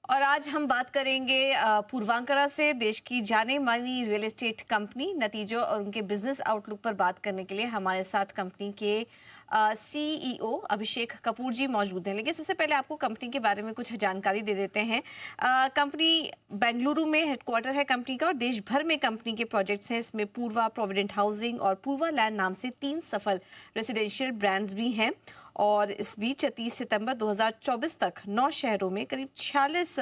और आज हम बात करेंगे पूर्वांकरा से। देश की जाने मानी रियल एस्टेट कंपनी नतीजों और उनके बिजनेस आउटलुक पर बात करने के लिए हमारे साथ कंपनी के सीईओ अभिषेक कपूर जी मौजूद हैं। लेकिन सबसे पहले आपको कंपनी के बारे में कुछ जानकारी दे देते हैं। कंपनी बेंगलुरु में हेडक्वार्टर है कंपनी का, और देश भर में कंपनी के प्रोजेक्ट्स हैं। इसमें पूर्वा प्रोविडेंट हाउसिंग और पूर्वा लैंड नाम से 3 सफल रेसिडेंशियल ब्रांड्स भी हैं। और इस बीच 30 सितंबर 2024 तक 9 शहरों में करीब 46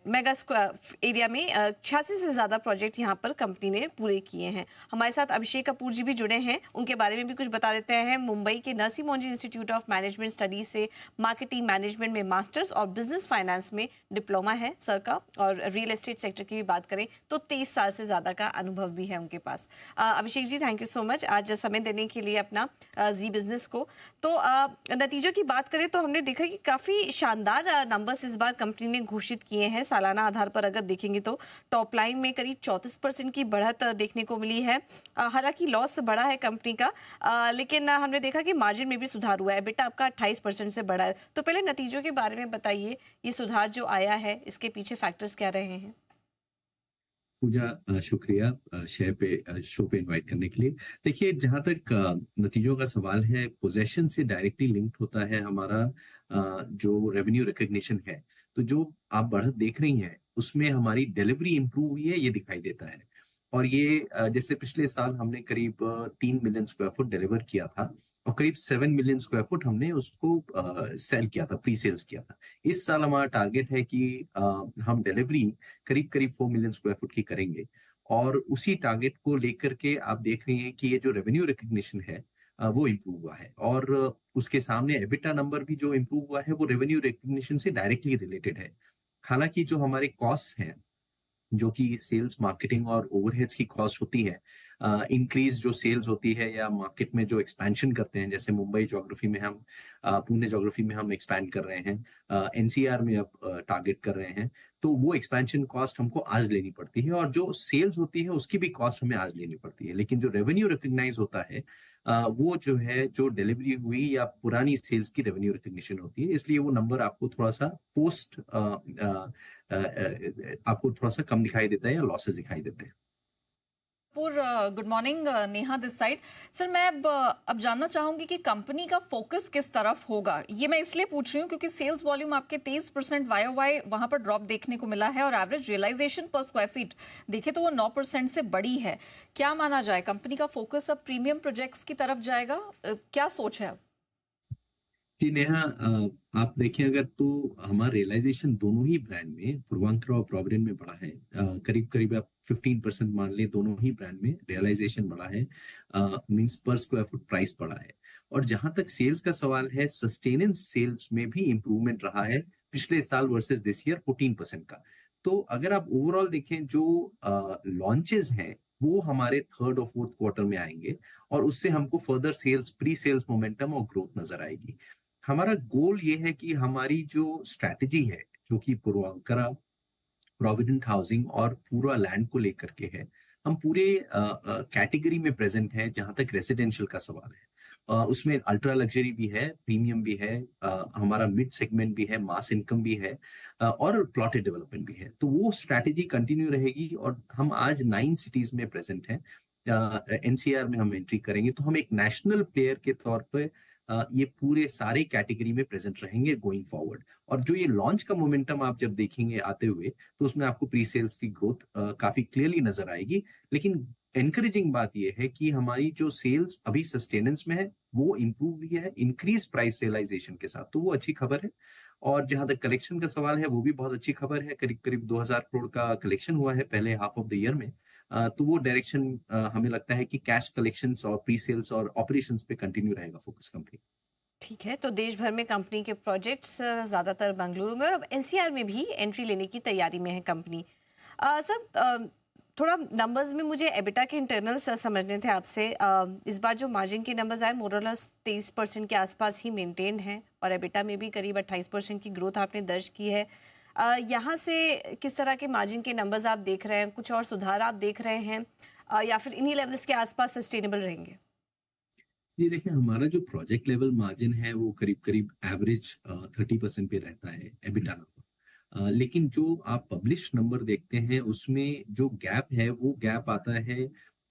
मेगा स्क्वायर एरिया में 86 से ज़्यादा प्रोजेक्ट यहाँ पर कंपनी ने पूरे किए हैं। हमारे साथ अभिषेक कपूर जी भी जुड़े हैं, उनके बारे में भी कुछ बता देते हैं। मुंबई के Narsi Monjee institute of management studies से मार्केटिंग मैनेजमेंट में मास्टर्स और बिजनेस फाइनेंस में डिप्लोमा है सर का। और रियल एस्टेट सेक्टर की भी बात करें तो 23 साल से ज़्यादा का अनुभव भी है उनके पास। Abhishek ji, thank you so much आज समय देने के लिए अपना जी बिजनेस को। तो नतीजों की बात करें तो हमने देखा कि काफ़ी शानदार नंबर्स इस बार कंपनी ने घोषित किए हैं। सालाना आधार पर अगर देखेंगे तो टॉप लाइन में करीब 34% की बढ़त देखने को मिली है। हालांकि लॉस बढ़ा है कंपनी का, लेकिन हमने देखा कि मार्जिन में भी सुधार हुआ है। बेटा आपका 28% से बढ़ा है। तो पहले नतीजों के बारे में बताइए, ये सुधार जो आया है इसके पीछे फैक्टर्स क्या रहे हैं? पूजा, शुक्रिया शो पे इनवाइट करने के लिए। देखिए, जहाँ तक नतीजों का सवाल है, पोजेशन से डायरेक्टली लिंक्ड होता है हमारा जो रेवेन्यू रिकग्निशन है। तो जो आप बढ़त देख रही हैं उसमें हमारी डिलीवरी इंप्रूव हुई है, ये दिखाई देता है। और ये जैसे पिछले साल हमने करीब 3 मिलियन स्क्वायर फुट डिलीवर किया था, और करीब 7 मिलियन स्क्वायर फुट हमने उसको सेल किया था, प्री सेल्स किया था। इस साल हमारा टारगेट है कि हम डिलीवरी करीब करीब 4 मिलियन स्क्वायर फुट की करेंगे। और उसी टारगेट को लेकर के आप देख रही हैं कि ये जो रेवेन्यू रिकग्निशन है वो इम्प्रूव हुआ है। और उसके सामने एबिटा नंबर भी जो इम्प्रूव हुआ है वो रेवेन्यू रिकग्निशन से डायरेक्टली रिलेटेड है। हालांकि जो हमारे कॉस्ट हैं, जो कि सेल्स मार्केटिंग और ओवरहेड्स की कॉस्ट होती है, इंक्रीज जो सेल्स होती है या मार्केट में जो एक्सपेंशन करते हैं, जैसे मुंबई ज्योग्राफी में हम पुणे ज्योग्राफी में हम एक्सपैंड कर रहे हैं, एनसीआर में अब टारगेट कर रहे हैं। तो वो एक्सपेंशन कॉस्ट हमको आज लेनी पड़ती है, और जो सेल्स होती है उसकी भी कॉस्ट हमें आज लेनी पड़ती है। लेकिन जो रेवेन्यू रिकग्नाइज होता है वो जो है, जो डिलीवरी हुई या पुरानी सेल्स की रेवेन्यू रिकग्निशन होती है। इसलिए वो नंबर आपको थोड़ा सा पोस्ट आपको थोड़ा सा कम दिखाई देता है या लॉसेस दिखाई देते हैं। पूर good morning, Neha this side. Sir, मैं अब जानना चाहूंगी कि कंपनी का फोकस किस तरफ होगा। ये मैं इसलिए पूछ रही हूँ क्योंकि सेल्स वॉल्यूम आपके 23% वाई वहां पर ड्रॉप देखने को मिला है, और एवरेज रियलाइजेशन पर स्क्वायर फीट देखे तो वो 9% से बड़ी है। क्या माना जाए, कंपनी का फोकस अब प्रीमियम प्रोजेक्ट्स की तरफ जाएगा? क्या सोच है अब? जी नेहा, आप देखें अगर तो हमारा रियलाइजेशन दोनों ही ब्रांड में, पूर्वांचल और प्रोविडेंट में बढ़ा है। करीब करीब आप 15% मान लें, दोनों ही ब्रांड में रियलाइजेशन बढ़ा है। मींस पर स्क्वायर फुट प्राइस बढ़ा है। और जहां तक सेल्स का सवाल है, सस्टेनेंस सेल्स में भी इंप्रूवमेंट रहा है पिछले साल वर्सेस दिस ईयर 14% का। तो अगर आप ओवरऑल देखें, जो लॉन्चेस हैं वो हमारे थर्ड और फोर्थ क्वार्टर में आएंगे, और उससे हमको further sales, pre sales momentum और ग्रोथ नजर आएगी। हमारा गोल ये है कि हमारी जो स्ट्रैटेजी है, जो कि पूर्वांकरा, प्रोविडेंट हाउसिंग और पूरा लैंड को लेकर के है, हम पूरे कैटेगरी में प्रेजेंट हैं। जहां तक रेसिडेंशियल का सवाल है, उसमें अल्ट्रा लग्जरी भी है, प्रीमियम भी है, हमारा मिड सेगमेंट भी है, मास इनकम भी है, और प्लॉटेड डेवलपमेंट भी है। तो वो स्ट्रैटेजी कंटिन्यू रहेगी, और हम आज 9 सिटीज में प्रेजेंट हैं। एनसीआर में हम एंट्री करेंगे तो हम एक नेशनल प्लेयर के तौर पर ये पूरे सारे कैटेगरी में प्रेजेंट रहेंगे गोइंग फॉरवर्ड। और जो ये लॉन्च का मोमेंटम आप जब देखेंगे आते हुए, तो उसमें आपको प्री सेल्स की ग्रोथ काफी क्लियरली नजर आएगी। लेकिन एनकरेजिंग बात यह है कि हमारी जो सेल्स अभी सस्टेनेंस में है वो इंप्रूव हुई है इंक्रीज प्राइस रियलाइजेशन के साथ, तो वो अच्छी खबर है। और जहां तक कलेक्शन का सवाल है, वो भी बहुत अच्छी खबर है। करीब करीब 2000 करोड़ का कलेक्शन हुआ है पहले हाफ ऑफ द ईयर में। तो वो डायरेक्शन हमें लगता है कि कैश कलेक्शंस और प्री सेल्स और ऑपरेशंस पे कंटिन्यू रहेगा फोकस कंपनी। ठीक है, तो देश भर में कंपनी के प्रोजेक्ट्स ज़्यादातर बेंगलुरु में, और अब एनसीआर में भी एंट्री लेने की तैयारी में है कंपनी। सर, थोड़ा नंबर्स में मुझे एबिटा के इंटरनल्स समझने थे आपसे। इस बार जो मार्जिन के नंबर्स आए मोरलेस 23% के आसपास ही मेंटेन है, और एबिटा में भी करीब 28% की ग्रोथ आपने दर्ज की है। यहाँ से किस तरह के मार्जिन के नंबर्स आप देख रहे हैं? कुछ और सुधार आप देख रहे हैं, या फिर इन्हीं लेवल्स के आसपास सस्टेनेबल रहेंगे? जी देखिए, हमारा जो प्रोजेक्ट लेवल मार्जिन है वो करीब करीब एवरेज 30% पे रहता है एबिटा नंबर। लेकिन जो आप पब्लिश नंबर देखते हैं उसमें जो गैप है वो गैप आता है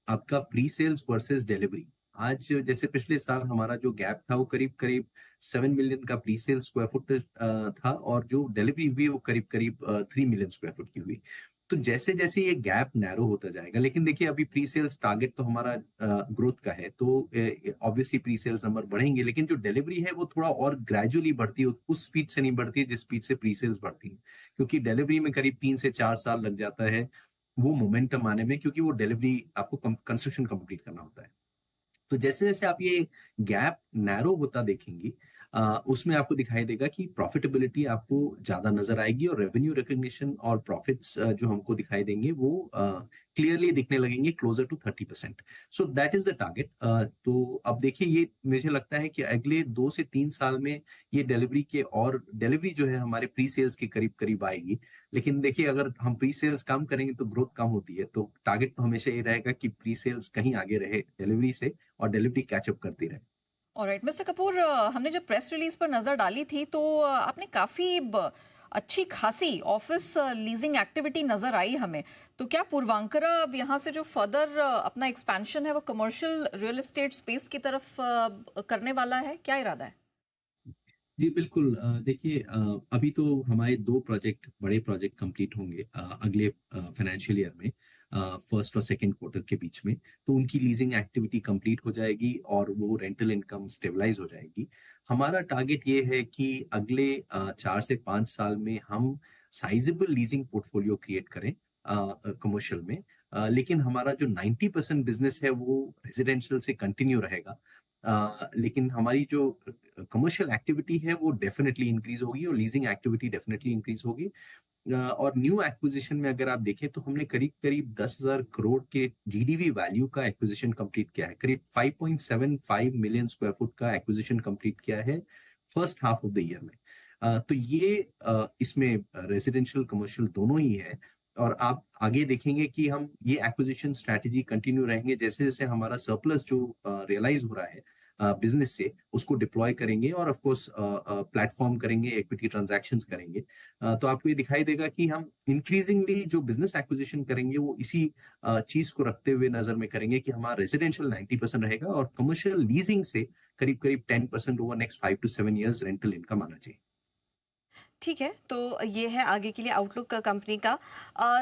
आपका प्री सेल्स वर्सेस डिलीवरी। आज जैसे पिछले साल हमारा जो गैप था वो करीब करीब 7 मिलियन का प्री सेल्स स्क्वायर फुट था, और जो डिलीवरी हुई वो करीब करीब 3 मिलियन स्क्वायर फुट की हुई। तो जैसे जैसे ये गैप नैरो होता जाएगा, लेकिन देखिए अभी प्री सेल्स टारगेट तो हमारा ग्रोथ का है, तो ऑब्वियसली प्री सेल्स नंबर बढ़ेंगे, लेकिन जो डिलीवरी है वो थोड़ा और ग्रेजुअली बढ़ती है, उस स्पीड से नहीं बढ़ती है जिस स्पीड से प्री सेल्स बढ़ती है, क्योंकि डिलीवरी में करीब 3 से 4 साल लग जाता है वो मोमेंटम आने में, क्योंकि वो डिलीवरी आपको कंस्ट्रक्शन कंप्लीट करना होता है। तो जैसे-जैसे आप ये गैप नैरो होता देखेंगी, उसमें आपको दिखाई देगा कि प्रॉफिटेबिलिटी आपको ज़्यादा नज़र आएगी, और रेवेन्यू रिकॉग्निशन और प्रॉफिट्स जो हमको दिखाई देंगे वो क्लियरली दिखने लगेंगे closer to 30%। So that is the target. तो अब देखिए, ये मुझे लगता है कि अगले 2 से 3 साल में ये डिलीवरी जो है हमारे प्री सेल्स के करीब-करीब आएगी। लेकिन देखिए, अगर हम प्री सेल्स कम करेंगे तो ग्रोथ कम होती है। तो टारगेट तो हमेशा ये रहेगा कि प्री सेल्स कहीं आगे रहे डिलीवरी से, और डिलीवरी कैचअप करती रहे। ऑलराइट मिस्टर कपूर, हमने जब प्रेस रिलीज पर नजर डाली थी तो आपने काफी अच्छी खासी ऑफिस लीजिंग एक्टिविटी नजर आई हमें। तो क्या पूर्वांकरा अब यहाँ से जो फर्दर अपना एक्सपेंशन है वो कमर्शियल रियल एस्टेट स्पेस की तरफ करने वाला है? क्या इरादा है? जी, बिल्कुल। देखिए, अभी तो हमारे 2 प्रोजेक्ट, बड़े प्रोजेक्ट कंप्लीट होंगे अगले फाइनेंशियल ईयर में, फर्स्ट और सेकंड क्वार्टर के बीच में। तो उनकी लीजिंग एक्टिविटी कंप्लीट हो जाएगी और वो रेंटल इनकम स्टेबलाइज़ हो जाएगी। हमारा टारगेट ये है कि अगले 4 से 5 साल में हम साइज़ेबल लीजिंग पोर्टफोलियो क्रिएट करें कमर्शियल में। लेकिन हमारा जो 90% बिज़नेस है वो रेज़िडेंशियल से कंटिन्यू रहेगा। लेकिन हमारी जो कमर्शियल एक्टिविटी है वो डेफिनेटली इंक्रीज होगी, और लीजिंग एक्टिविटी डेफिनेटली इंक्रीज होगी। और न्यू एक्विजिशन में अगर आप देखें तो हमने करीब करीब 10,000 करोड़ के जीडीवी वैल्यू का एक्विजिशन कंप्लीट किया है, करीब 5.75 मिलियन स्क्वायर फुट का एक्विजिशन कंप्लीट किया है first half of the year में। तो ये इसमें रेजिडेंशियल कमर्शियल दोनों ही है, और आप आगे देखेंगे कि हम ये एक्विजिशन स्ट्रैटेजी कंटिन्यू रहेंगे, जैसे जैसे हमारा सरप्लस जो रियलाइज हो रहा है बिजनेस से, उसको डिप्लॉय करेंगे, और ऑफ कोर्स प्लेटफॉर्म करेंगे, इक्विटी ट्रांजैक्शंस करेंगे। तो आपको ये दिखाई देगा कि हम इंक्रीजिंगली जो बिजनेस एक्विजिशन करेंगे वो इसी चीज को रखते हुए नजर में करेंगे कि हमारा रेजिडेंशियल 90% रहेगा, और कमर्शियल लीजिंग से करीब करीब 10% over next 5 to 7 years rental income आना चाहिए। ठीक है, तो ये है आगे के लिए आउटलुक का कंपनी का।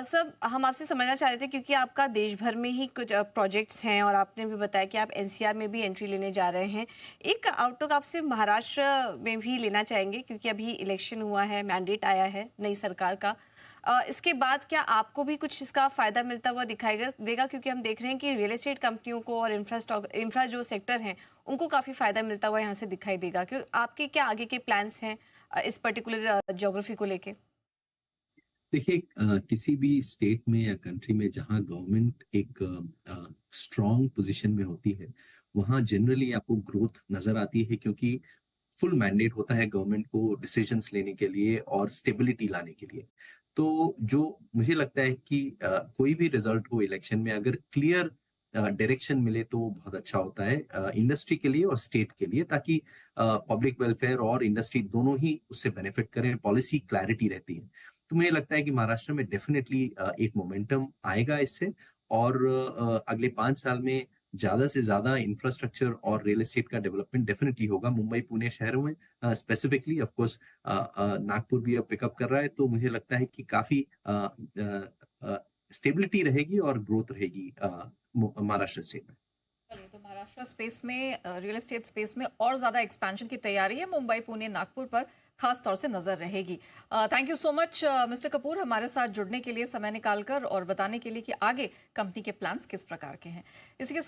सर, हम आपसे समझना चाह रहे थे क्योंकि आपका देश भर में ही कुछ प्रोजेक्ट्स हैं और आपने भी बताया कि आप एनसीआर में भी एंट्री लेने जा रहे हैं। एक आउटलुक आपसे महाराष्ट्र में भी लेना चाहेंगे क्योंकि अभी इलेक्शन हुआ है, मैंडेट आया है नई सरकार का। इसके बाद क्या आपको भी कुछ इसका फ़ायदा मिलता हुआ दिखाई देगा? क्योंकि हम देख रहे हैं कि रियल एस्टेट कंपनियों को और इंफ्रा जो सेक्टर हैं, उनको काफ़ी फ़ायदा मिलता हुआ यहाँ से दिखाई देगा। क्यों, आपके क्या आगे के प्लान्स हैं इस पर्टिकुलर ज्योग्राफी को लेके? देखिए, किसी भी स्टेट में या कंट्री में जहाँ गवर्नमेंट एक स्ट्रांग पोजीशन में होती है, वहाँ जनरली आपको ग्रोथ नजर आती है, क्योंकि फुल मैंडेट होता है गवर्नमेंट को डिसीजंस लेने के लिए और स्टेबिलिटी लाने के लिए। तो जो मुझे लगता है कि कोई भी रिजल्ट हो इलेक्शन में, अगर क्लियर डायरेक्शन मिले तो वो बहुत अच्छा होता है इंडस्ट्री के लिए और स्टेट के लिए, ताकि पब्लिक वेलफेयर और इंडस्ट्री दोनों ही उससे बेनिफिट करें, पॉलिसी क्लैरिटी रहती है। तो मुझे लगता है कि महाराष्ट्र में डेफिनेटली एक मोमेंटम आएगा इससे, और अगले 5 साल में ज्यादा से ज्यादा इंफ्रास्ट्रक्चर और रियल एस्टेट का डेवलपमेंट डेफिनेटली होगा मुंबई पुणे शहरों में, स्पेसिफिकली। ऑफ कोर्स नागपुर भी अब पिकअप कर रहा है, तो मुझे लगता है कि काफी स्टेबिलिटी रहेगी और ग्रोथ रहेगी महाराष्ट्र स्टेट में। चलिए, तो महाराष्ट्र स्पेस में रियल एस्टेट स्पेस में और ज़्यादा एक्सपेंशन की तैयारी है। मुंबई पुणे नागपुर पर खास तौर से नज़र रहेगी। Thank you so much mister Kapoor, हमारे साथ जुड़ने के लिए, समय निकालकर और बताने के लिए कि आगे कंपनी के प्लान्स किस प्रकार के हैं। इसी के